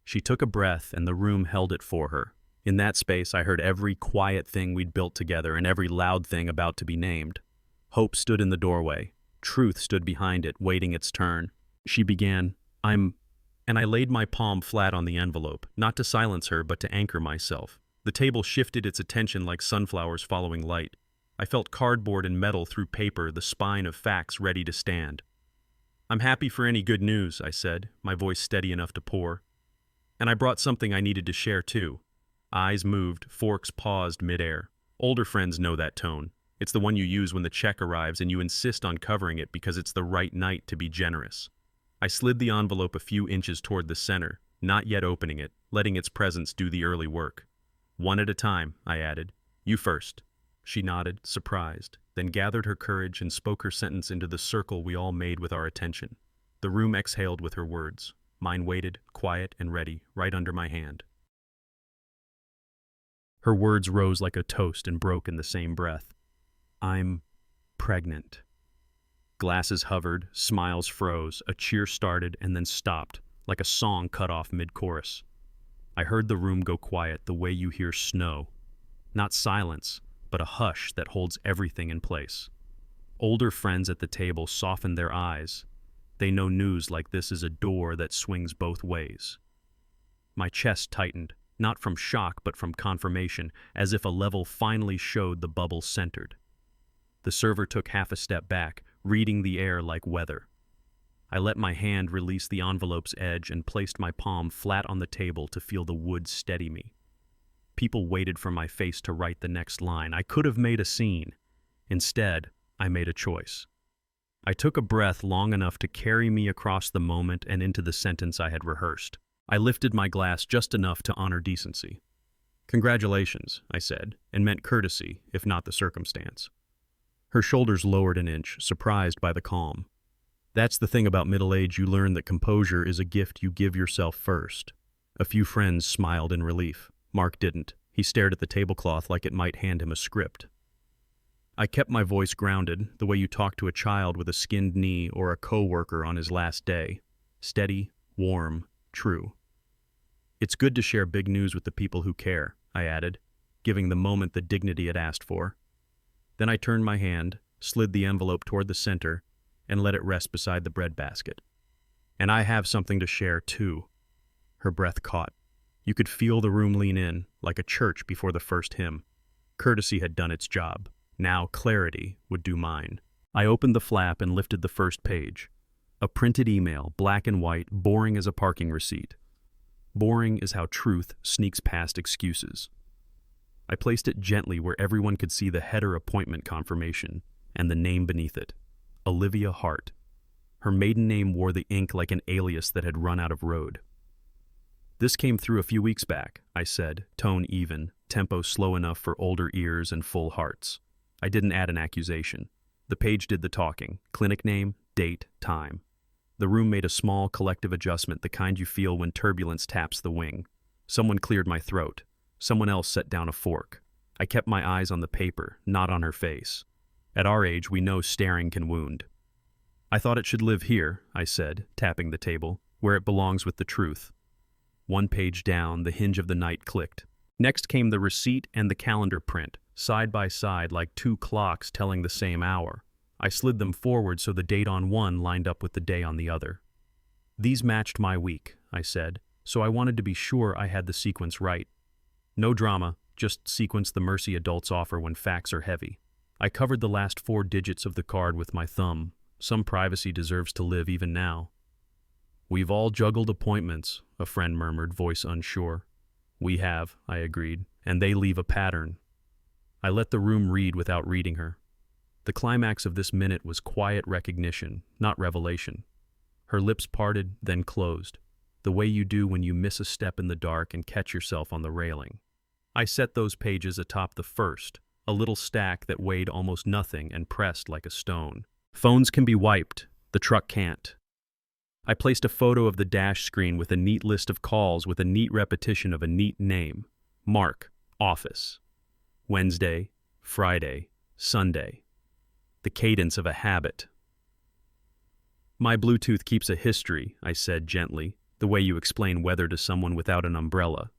She took a breath and the room held it for her. In that space, I heard every quiet thing we'd built together and every loud thing about to be named. Hope stood in the doorway. Truth stood behind it, waiting its turn. She began, and I laid my palm flat on the envelope, not to silence her, but to anchor myself. The table shifted its attention like sunflowers following light. I felt cardboard and metal through paper, the spine of facts ready to stand. I'm happy for any good news, I said, my voice steady enough to pour. And I brought something I needed to share too. Eyes moved, forks paused midair. Older friends know that tone. It's the one you use when the check arrives and you insist on covering it because it's the right night to be generous. I slid the envelope a few inches toward the center, not yet opening it, letting its presence do the early work. One at a time, I added. You first. She nodded, surprised, then gathered her courage and spoke her sentence into the circle we all made with our attention. The room exhaled with her words. Mine waited, quiet and ready, right under my hand. Her words rose like a toast and broke in the same breath. I'm pregnant. Glasses hovered, smiles froze, a cheer started and then stopped, like a song cut off mid-chorus. I heard the room go quiet the way you hear snow. Not silence, but a hush that holds everything in place. Older friends at the table softened their eyes. They know news like this is a door that swings both ways. My chest tightened, not from shock but from confirmation, as if a level finally showed the bubble centered. The server took half a step back, reading the air like weather. I let my hand release the envelope's edge and placed my palm flat on the table to feel the wood steady me. People waited for my face to write the next line. I could have made a scene. Instead, I made a choice. I took a breath long enough to carry me across the moment and into the sentence I had rehearsed. I lifted my glass just enough to honor decency. "Congratulations," I said, and meant courtesy, if not the circumstance. Her shoulders lowered an inch, surprised by the calm. That's the thing about middle age, you learn that composure is a gift you give yourself first. A few friends smiled in relief. Mark didn't. He stared at the tablecloth like it might hand him a script. I kept my voice grounded, the way you talk to a child with a skinned knee or a coworker on his last day. Steady, warm, true. "It's good to share big news with the people who care," I added, giving the moment the dignity it asked for. Then I turned my hand, slid the envelope toward the center, and let it rest beside the breadbasket. "And I have something to share, too." Her breath caught. You could feel the room lean in, like a church before the first hymn. Courtesy had done its job. Now clarity would do mine. I opened the flap and lifted the first page. A printed email, black and white, boring as a parking receipt. Boring is how truth sneaks past excuses. I placed it gently where everyone could see the header appointment confirmation and the name beneath it. Olivia Hart. Her maiden name wore the ink like an alias that had run out of road. "This came through a few weeks back," I said, tone even, tempo slow enough for older ears and full hearts. I didn't add an accusation. The page did the talking. Clinic name, date, time. The room made a small collective adjustment, the kind you feel when turbulence taps the wing. Someone cleared my throat. Someone else set down a fork. I kept my eyes on the paper, not on her face. At our age, we know staring can wound. "I thought it should live here," I said, tapping the table, "where it belongs with the truth." One page down, the hinge of the night clicked. Next came the receipt and the calendar print, side by side like two clocks telling the same hour. I slid them forward so the date on one lined up with the day on the other. "These matched my week," I said, so I wanted to be sure I had the sequence right. No drama, just sequence the mercy adults offer when facts are heavy. I covered the last 4 digits of the card with my thumb. Some privacy deserves to live even now. "We've all juggled appointments," a friend murmured, voice unsure. "We have," I agreed, "and they leave a pattern." I let the room read without reading her. The climax of this minute was quiet recognition, not revelation. Her lips parted, then closed, the way you do when you miss a step in the dark and catch yourself on the railing. I set those pages atop the first, a little stack that weighed almost nothing and pressed like a stone. Phones can be wiped, the truck can't. I placed a photo of the dash screen with a neat list of calls with a neat repetition of a neat name. Mark, office. Wednesday, Friday, Sunday. The cadence of a habit. "My Bluetooth keeps a history," I said gently, the way you explain weather to someone without an umbrella.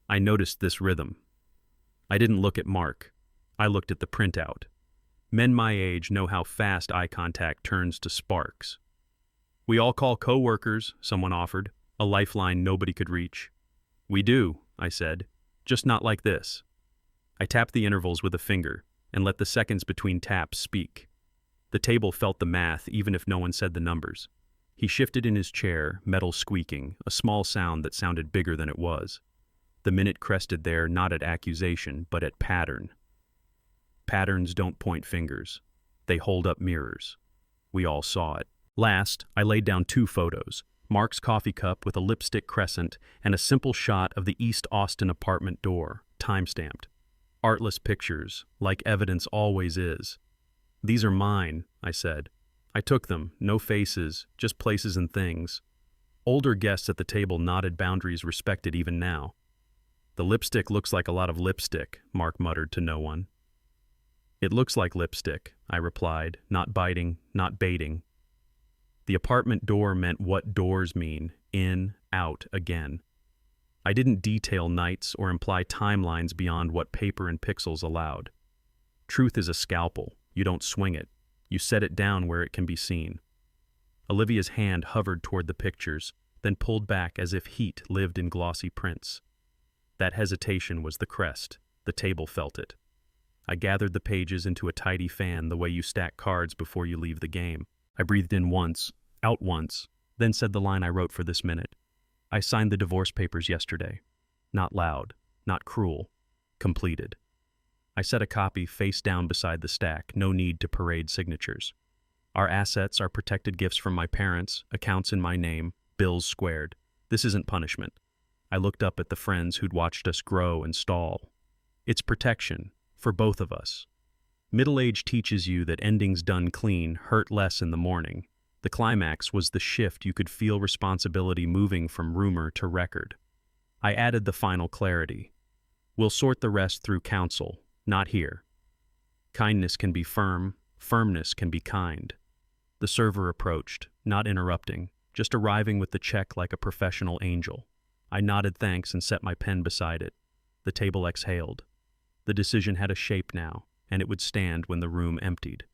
I noticed this rhythm. I didn't look at Mark. I looked at the printout. Men my age know how fast eye contact turns to sparks. "We all call co-workers," someone offered, a lifeline nobody could reach. "We do," I said, "just not like this." I tapped the intervals with a finger and let the seconds between taps speak. The table felt the math even if no one said the numbers. He shifted in his chair, metal squeaking, a small sound that sounded bigger than it was. The minute crested there not at accusation, but at pattern. Patterns don't point fingers. They hold up mirrors. We all saw it. Last, I laid down 2 photos, Mark's coffee cup with a lipstick crescent and a simple shot of the East Austin apartment door, time-stamped. Artless pictures, like evidence always is. "These are mine," I said. I took them, no faces, just places and things. Older guests at the table nodded, boundaries respected even now. "The lipstick looks like a lot of lipstick," Mark muttered to no one. It looks like lipstick, I replied, not biting, not baiting. The apartment door meant what doors mean, in, out, again. I didn't detail nights or imply timelines beyond what paper and pixels allowed. Truth is a scalpel. You don't swing it. You set it down where it can be seen. Olivia's hand hovered toward the pictures, then pulled back as if heat lived in glossy prints. That hesitation was the crest. The table felt it. I gathered the pages into a tidy fan the way you stack cards before you leave the game. I breathed in once, out once, then said the line I wrote for this minute. I signed the divorce papers yesterday. Not loud, not cruel. Completed. I set a copy face down beside the stack, no need to parade signatures. Our assets are protected gifts from my parents, accounts in my name, bills squared. This isn't punishment. I looked up at the friends who'd watched us grow and stall. It's protection, for both of us. Middle age teaches you that endings done clean hurt less in the morning. The climax was the shift you could feel responsibility moving from rumor to record. I added the final clarity. We'll sort the rest through counsel, not here. Kindness can be firm, firmness can be kind. The server approached, not interrupting, just arriving with the check like a professional angel. I nodded thanks and set my pen beside it. The table exhaled. The decision had a shape now, and it would stand when the room emptied.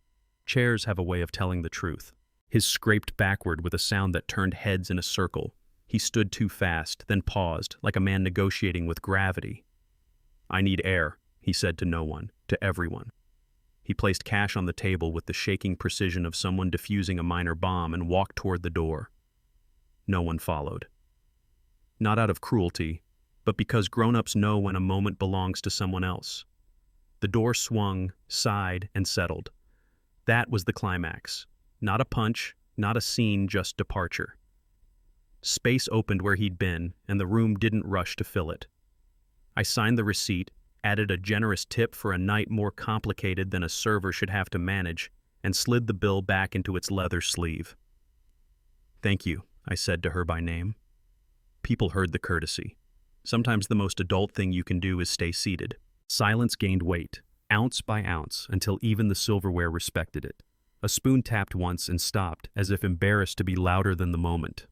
Chairs have a way of telling the truth. His scraped backward with a sound that turned heads in a circle. He stood too fast, then paused, like a man negotiating with gravity. I need air, he said to no one, to everyone. He placed cash on the table with the shaking precision of someone defusing a minor bomb and walked toward the door. No one followed. Not out of cruelty, but because grown-ups know when a moment belongs to someone else. The door swung, sighed, and settled. That was the climax. Not a punch, not a scene, just departure. Space opened where he'd been, and the room didn't rush to fill it. I signed the receipt, added a generous tip for a night more complicated than a server should have to manage, and slid the bill back into its leather sleeve. Thank you, I said to her by name. People heard the courtesy. Sometimes the most adult thing you can do is stay seated. Silence gained weight, ounce by ounce, until even the silverware respected it. A spoon tapped once and stopped, as if embarrassed to be louder than the moment.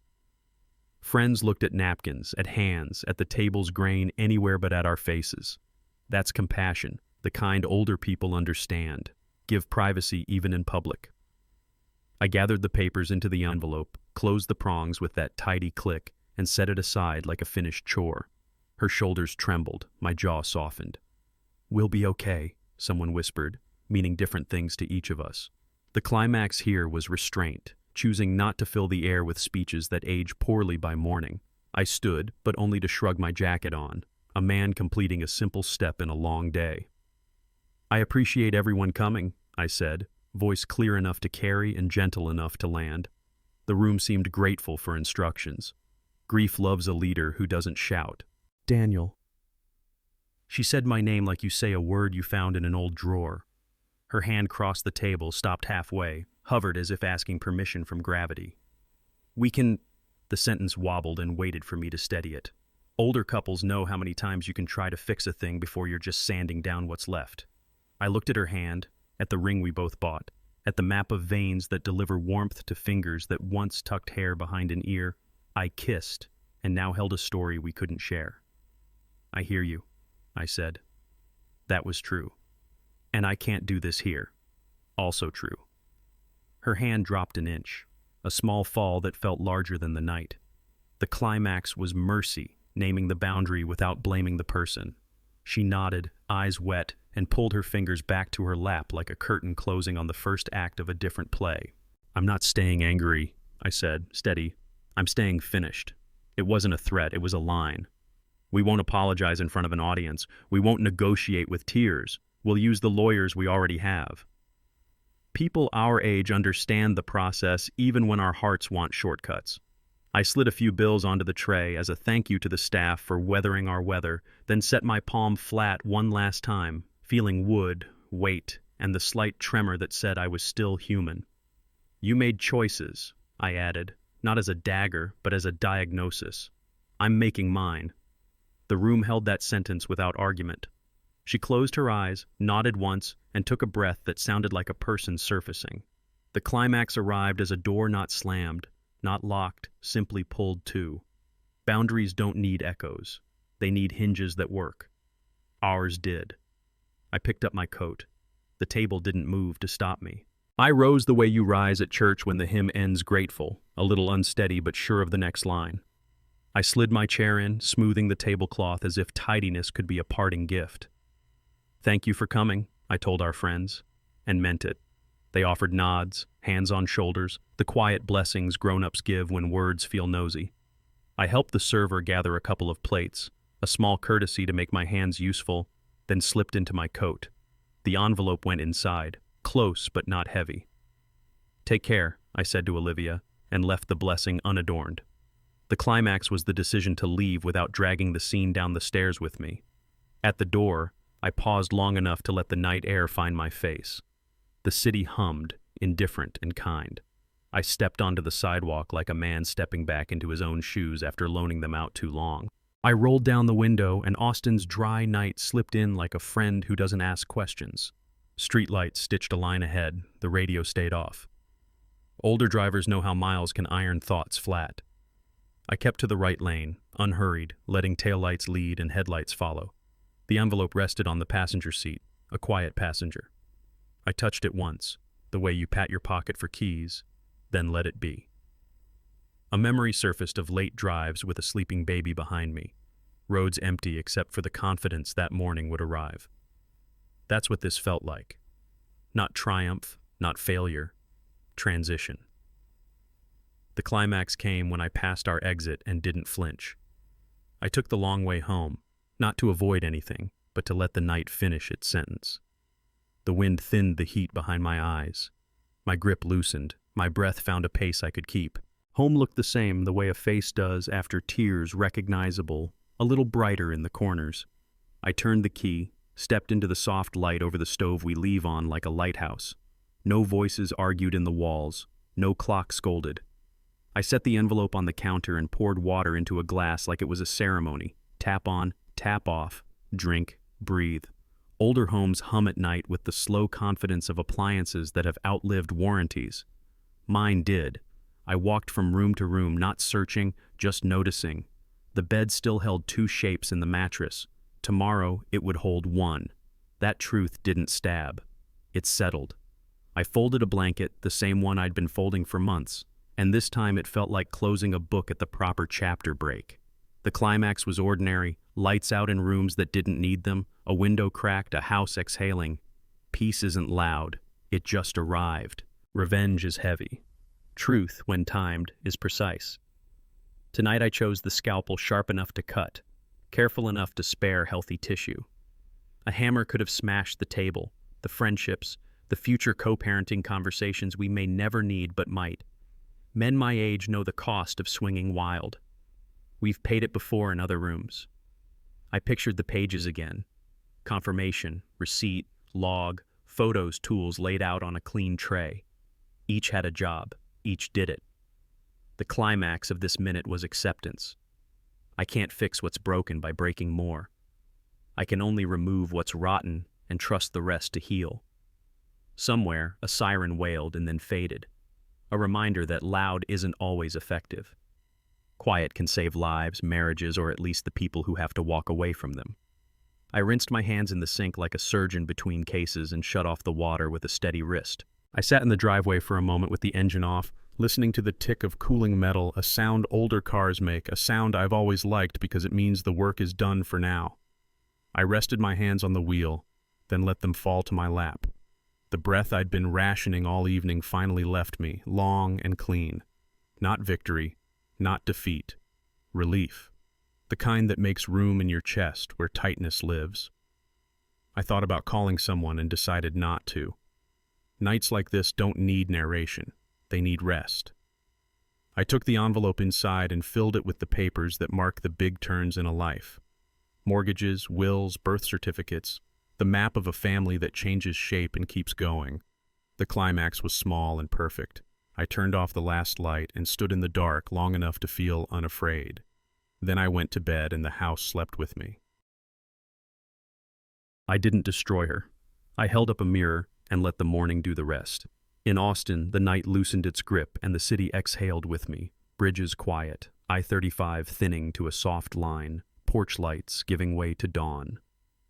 Friends looked at napkins, at hands, at the table's grain anywhere but at our faces. That's compassion, the kind older people understand. Give privacy even in public. I gathered the papers into the envelope, closed the prongs with that tidy click, and set it aside like a finished chore. Her shoulders trembled, my jaw softened. We'll be okay, someone whispered, meaning different things to each of us. The climax here was restraint, choosing not to fill the air with speeches that age poorly by morning. I stood, but only to shrug my jacket on, a man completing a simple step in a long day. I appreciate everyone coming, I said, voice clear enough to carry and gentle enough to land. The room seemed grateful for instructions. Grief loves a leader who doesn't shout. Daniel. She said my name like you say a word you found in an old drawer. Her hand crossed the table, stopped halfway, hovered as if asking permission from gravity. We can... The sentence wobbled and waited for me to steady it. Older couples know how many times you can try to fix a thing before you're just sanding down what's left. I looked at her hand, at the ring we both bought, at the map of veins that deliver warmth to fingers that once tucked hair behind an ear. I kissed, and now held a story we couldn't share. I hear you, I said. That was true. And I can't do this here. Also true. Her hand dropped an inch, a small fall that felt larger than the night. The climax was mercy, naming the boundary without blaming the person. She nodded, eyes wet, and pulled her fingers back to her lap like a curtain closing on the first act of a different play. I'm not staying angry, I said, steady. I'm staying finished. It wasn't a threat, it was a line. We won't apologize in front of an audience. We won't negotiate with tears. We'll use the lawyers we already have. People our age understand the process even when our hearts want shortcuts. I slid a few bills onto the tray as a thank you to the staff for weathering our weather, then set my palm flat one last time, feeling wood, weight, and the slight tremor that said I was still human. You made choices, I added, not as a dagger, but as a diagnosis. I'm making mine. The room held that sentence without argument. She closed her eyes, nodded once, and took a breath that sounded like a person surfacing. The climax arrived as a door not slammed, not locked, simply pulled to. Boundaries don't need echoes. They need hinges that work. Ours did. I picked up my coat. The table didn't move to stop me. I rose the way you rise at church when the hymn ends grateful, a little unsteady but sure of the next line. I slid my chair in, smoothing the tablecloth as if tidiness could be a parting gift. "Thank you for coming," I told our friends, and meant it. They offered nods, hands on shoulders, the quiet blessings grown-ups give when words feel nosy. I helped the server gather a couple of plates, a small courtesy to make my hands useful, then slipped into my coat. The envelope went inside, close but not heavy. "Take care," I said to Olivia, and left the blessing unadorned. The climax was the decision to leave without dragging the scene down the stairs with me. At the door, I paused long enough to let the night air find my face. The city hummed, indifferent and kind. I stepped onto the sidewalk like a man stepping back into his own shoes after loaning them out too long. I rolled down the window, and Austin's dry night slipped in like a friend who doesn't ask questions. Streetlights stitched a line ahead, the radio stayed off. Older drivers know how miles can iron thoughts flat. I kept to the right lane, unhurried, letting taillights lead and headlights follow. The envelope rested on the passenger seat, a quiet passenger. I touched it once, the way you pat your pocket for keys, then let it be. A memory surfaced of late drives with a sleeping baby behind me, roads empty except for the confidence that morning would arrive. That's what this felt like. Not triumph, not failure, transition. The climax came when I passed our exit and didn't flinch. I took the long way home, not to avoid anything, but to let the night finish its sentence. The wind thinned the heat behind my eyes. My grip loosened, my breath found a pace I could keep. Home looked the same, the way a face does after tears, recognizable, a little brighter in the corners. I turned the key, stepped into the soft light over the stove we leave on like a lighthouse. No voices argued in the walls, no clock scolded. I set the envelope on the counter and poured water into a glass like it was a ceremony. Tap on, tap off, drink, breathe. Older homes hum at night with the slow confidence of appliances that have outlived warranties. Mine did. I walked from room to room, not searching, just noticing. The bed still held two shapes in the mattress. Tomorrow, it would hold one. That truth didn't stab. It settled. I folded a blanket, the same one I'd been folding for months, and this time it felt like closing a book at the proper chapter break. The climax was ordinary, lights out in rooms that didn't need them, a window cracked, a house exhaling. Peace isn't loud, it just arrived. Revenge is heavy. Truth, when timed, is precise. Tonight I chose the scalpel sharp enough to cut, careful enough to spare healthy tissue. A hammer could have smashed the table, the friendships, the future co-parenting conversations we may never need but might. Men my age know the cost of swinging wild. We've paid it before in other rooms. I pictured the pages again. Confirmation, receipt, log, photos, tools laid out on a clean tray. Each had a job. Each did it. The climax of this minute was acceptance. I can't fix what's broken by breaking more. I can only remove what's rotten and trust the rest to heal. Somewhere, a siren wailed and then faded. A reminder that loud isn't always effective. Quiet can save lives, marriages, or at least the people who have to walk away from them. I rinsed my hands in the sink like a surgeon between cases and shut off the water with a steady wrist. I sat in the driveway for a moment with the engine off, listening to the tick of cooling metal, a sound older cars make, a sound I've always liked because it means the work is done for now. I rested my hands on the wheel, then let them fall to my lap. The breath I'd been rationing all evening finally left me, long and clean. Not victory, not defeat. Relief. The kind that makes room in your chest where tightness lives. I thought about calling someone and decided not to. Nights like this don't need narration. They need rest. I took the envelope inside and filled it with the papers that mark the big turns in a life. Mortgages, wills, birth certificates, the map of a family that changes shape and keeps going. The climax was small and perfect. I turned off the last light and stood in the dark long enough to feel unafraid. Then I went to bed and the house slept with me. I didn't destroy her. I held up a mirror and let the morning do the rest. In Austin, the night loosened its grip and the city exhaled with me. Bridges quiet, I-35 thinning to a soft line, porch lights giving way to dawn.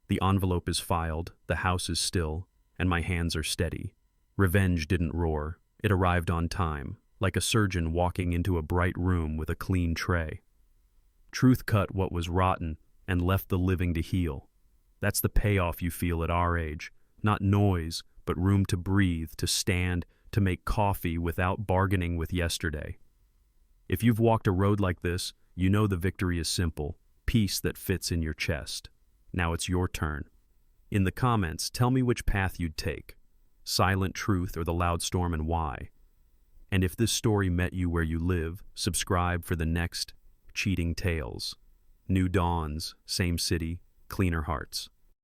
The envelope is filed, the house is still, and my hands are steady. Revenge didn't roar. It arrived on time, like a surgeon walking into a bright room with a clean tray. Truth cut what was rotten and left the living to heal. That's the payoff you feel at our age. Not noise, but room to breathe, to stand, to make coffee without bargaining with yesterday. If you've walked a road like this, you know the victory is simple, peace that fits in your chest. Now it's your turn. In the comments, tell me which path you'd take, silent truth or the loud storm, and why. And if this story met you where you live, subscribe for the next Cheating Tales. New dawns, same city, cleaner hearts.